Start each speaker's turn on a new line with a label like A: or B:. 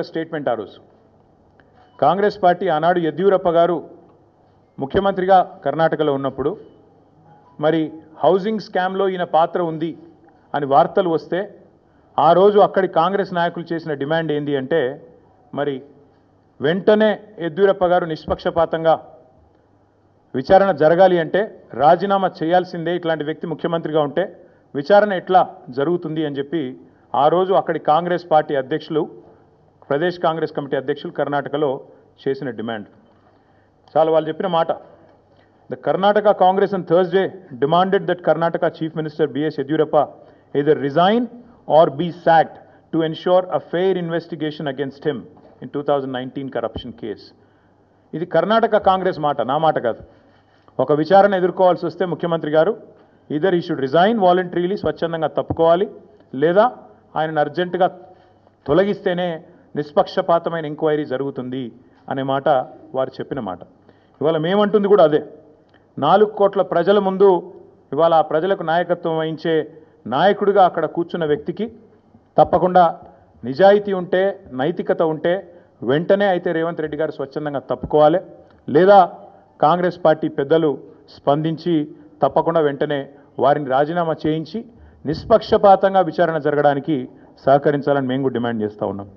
A: Statement ఆ రోజు Congress party ఆనాడు యెద్యూరప్ప గారు ముఖ్యమంత్రిగా కర్ణాటకలో ఉన్నప్పుడు మరి హౌసింగ్ స్కామ్లో ఈయన పాత్ర ఉంది అని వార్తలు వస్తే ఆ రోజు అక్కడి కాంగ్రెస్ నాయకులు చేసిన డిమాండ్ ఏంది అంటే మరి వెంటనే యెద్యూరప్ప గారు నిష్పక్షపాతంగా విచారణ జరగాలి అంటే రాజీనామా చేయాల్సిందే, ఇట్లాంటి వ్యక్తి ముఖ్యమంత్రిగా ఉంటే విచారణ ఎట్లా జరుగుతుంది అని చెప్పి ఆ రోజు అక్కడి కాంగ్రెస్ పార్టీ అధ్యక్షులు ప్రదేశ్ కాంగ్రెస్ కమిటీ అధ్యక్షులు కర్ణాటకలో చేసిన డిమాండ్ చాలా వాళ్ళు చెప్పిన మాట. The Karnataka Congress on Thursday demanded that Karnataka Chief Minister B.S. Yediyurappa either resign or be sacked to ensure a fair investigation against him in 2019 corruption case. ఇది కర్ణాటక కాంగ్రెస్ మాట, నా మాట కాదు. ఒక విచారణ ఎదుర్కోవాల్సి వస్తే ముఖ్యమంత్రి గారు ఈదర్ ఈ షుడ్ రిజైన్ వాలంటరీలీ, స్వచ్ఛందంగా తప్పుకోవాలి, లేదా ఆయనను అర్జెంటుగా తొలగిస్తేనే నిష్పక్షపాతమైన ఎంక్వైరీ జరుగుతుంది అనే మాట వారు చెప్పిన మాట. ఇవాళ మేమంటుంది కూడా అదే. 4 కోట్ల ప్రజల ముందు ఇవాళ ఆ ప్రజలకు నాయకత్వం వహించే నాయకుడిగా అక్కడ కూర్చున్న వ్యక్తికి తప్పకుండా నిజాయితీ ఉంటే, నైతికత ఉంటే వెంటనే అయితే రేవంత్ రెడ్డి గారు స్వచ్ఛందంగా తప్పుకోవాలి, లేదా కాంగ్రెస్ పార్టీ పెద్దలు స్పందించి తప్పకుండా వెంటనే వారిని రాజీనామా చేయించి నిష్పక్షపాతంగా విచారణ జరగడానికి సహకరించాలని మేము కూడా డిమాండ్ చేస్తూ ఉన్నాం.